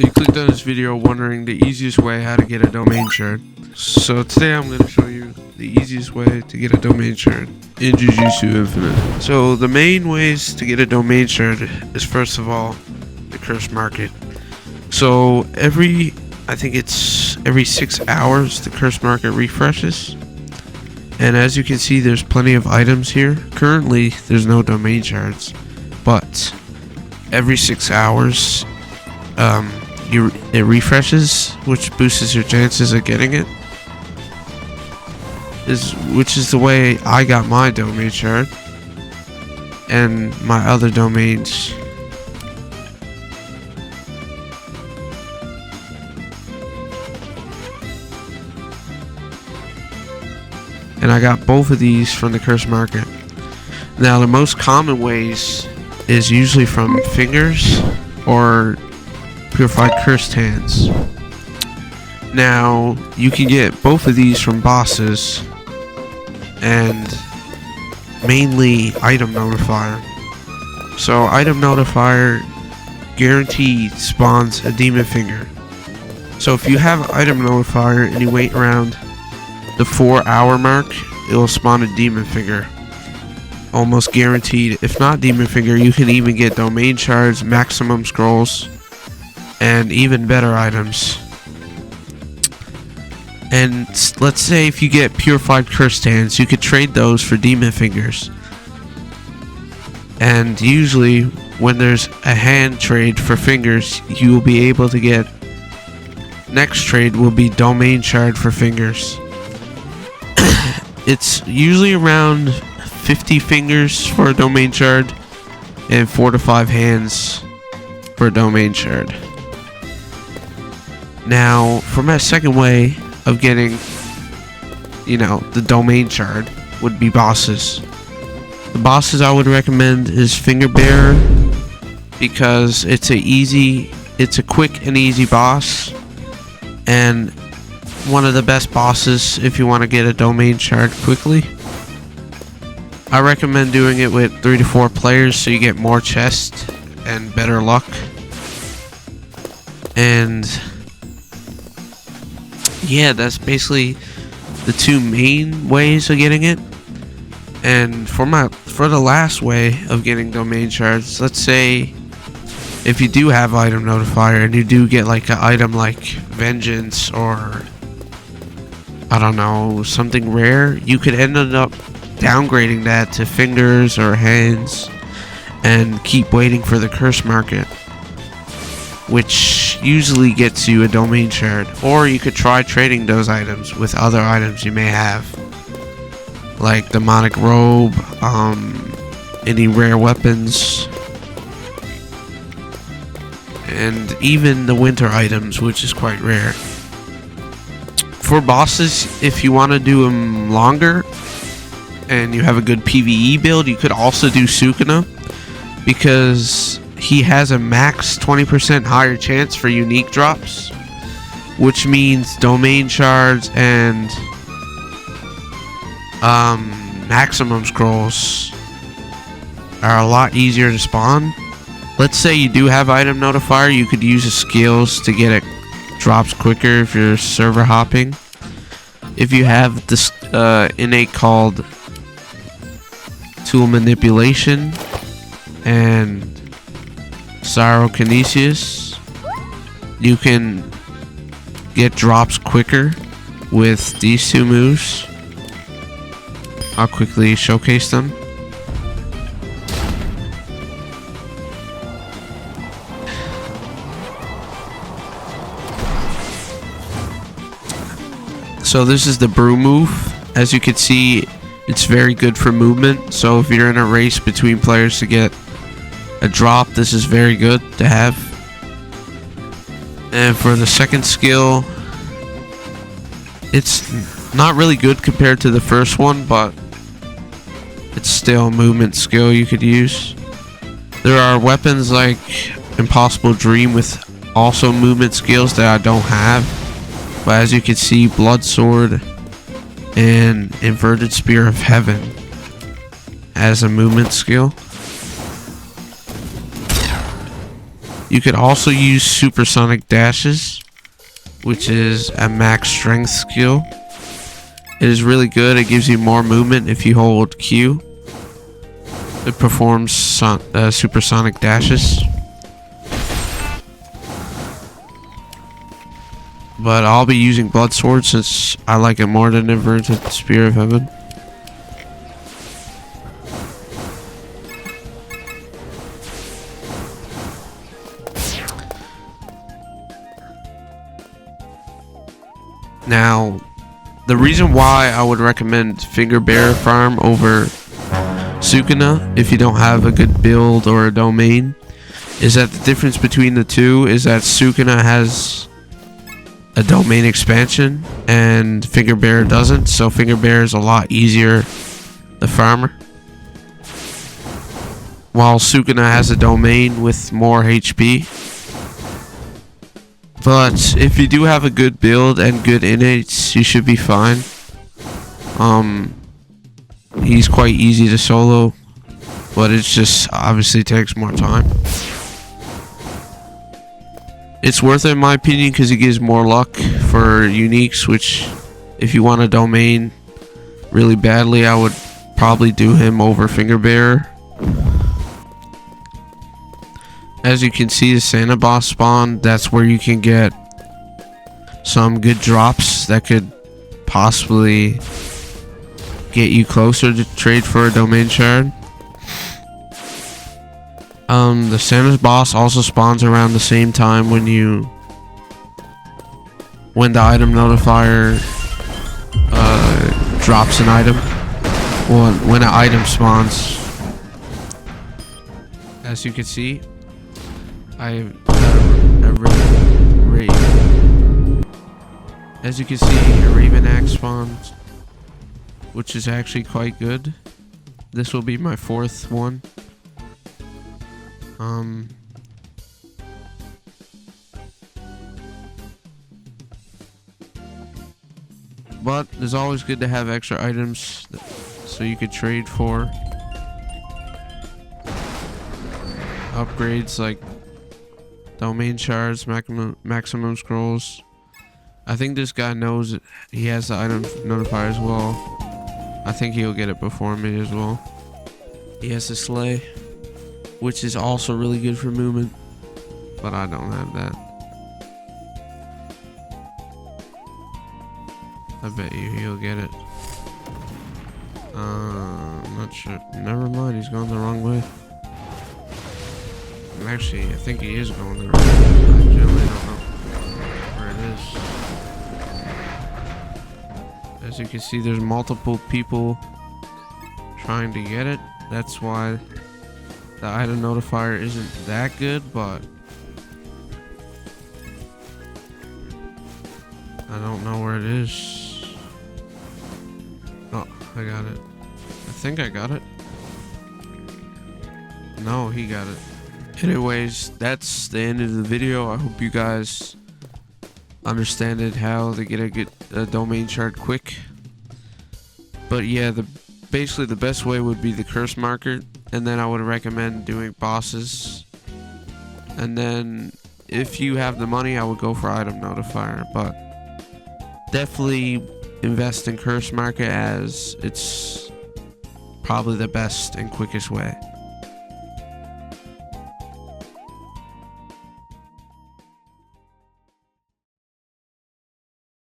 So you clicked on this video wondering the easiest way how to get a domain shard. So today I'm going to show you the easiest way to get a domain shard in Jujutsu Infinite. So the main ways to get a domain shard is, first of all, the curse market. So I think it's every 6 hours the curse market refreshes. And as you can see, there's plenty of items here. Currently, there's no domain shards, but every 6 hours, it refreshes, which boosts your chances of getting it. Which is the way I got my domain shard and my other domains. And I got both of these from the curse market. Now the most common ways is usually from fingers or purified cursed hands. Now you can get both of these from bosses and mainly item notifier. So item notifier guaranteed spawns a demon finger. So if you have item notifier and you wait around the 4-hour mark, it will spawn a demon finger. Almost guaranteed. If not demon finger, you can even get domain shards, maximum scrolls, and even better items. And let's say if you get purified cursed hands, you could trade those for demon fingers. And usually when there's a hand trade for fingers, you will be able to get, next trade will be domain shard for fingers. It's usually around 50 fingers for a domain shard and 4 to 5 hands for a domain shard. Now, for my second way of getting, the domain shard would be bosses. The bosses I would recommend is Finger Bearer, because it's a quick and easy boss, and one of the best bosses if you want to get a domain shard quickly. I recommend doing it with 3 to 4 players so you get more chests and better luck. And yeah, that's basically the two main ways of getting it. And for the last way of getting domain shards, let's say if you do have item notifier and you do get like an item like vengeance or I don't know, something rare, you could end up downgrading that to fingers or hands and keep waiting for the curse market, which usually gets you a domain shard. Or you could try trading those items with other items you may have, like demonic robe, any rare weapons, and even the winter items, which is quite rare. For bosses, if you want to do them longer and you have a good PvE build, you could also do Sukuna, because he has a max 20% higher chance for unique drops, which means domain shards and maximum scrolls are a lot easier to spawn. Let's say you do have item notifier, you could use the skills to get it drops quicker if you're server hopping. If you have this innate called tool manipulation and Pyrokinesis, you can get drops quicker with these two moves. I'll quickly showcase them. So this is the brew move. As you can see, it's very good for movement. So if you're in a race between players to get a drop, this is very good to have. And for the second skill, it's not really good compared to the first one, but it's still a movement skill you could use. There are weapons like Impossible Dream with also movement skills that I don't have. But as you can see, Blood Sword and Inverted Spear of Heaven as a movement skill. You could also use supersonic dashes, which is a max strength skill. It is really good. It gives you more movement if you hold Q. It performs supersonic dashes. But I'll be using Blood Sword since I like it more than Inverted Spear of Heaven. Now, the reason why I would recommend Finger Bear Farm over Sukuna if you don't have a good build or a domain is that the difference between the two is that Sukuna has a domain expansion and Finger Bear doesn't, so Finger Bear is a lot easier the farmer, while Sukuna has a domain with more HP. But if you do have a good build and good innates, you should be fine. He's quite easy to solo, but it's just obviously takes more time. It's worth it in my opinion because it gives more luck for uniques, which if you want a domain really badly, I would probably do him over Finger Bear. As you can see, the Santa boss spawn, that's where you can get some good drops that could possibly get you closer to trade for a domain shard. The Santa's boss also spawns around the same time when the item notifier drops an item. Well, when an item spawns. As you can see, As you can see, a Raven Axe spawns, which is actually quite good. This will be my 4th one. But it's always good to have extra items so you could trade for upgrades like domain shards, maximum scrolls. I think this guy knows it. He has the item notifier as well. I think he'll get it before me as well. He has the Slay, which is also really good for movement, but I don't have that. I bet you he'll get it. I'm not sure. Never mind, he's going the wrong way. Actually, I think he is going the wrong way. I generally don't know where it is. As you can see, there's multiple people trying to get it. That's why the item notifier isn't that good, but I don't know where it is. Oh, I got it. I think I got it. No, he got it. Anyways, that's the end of the video. I hope you guys understand how to get a good domain shard quick. But yeah, basically the best way would be the curse marker, and then I would recommend doing bosses. And then if you have the money, I would go for item notifier, but definitely invest in curse marker as it's probably the best and quickest way.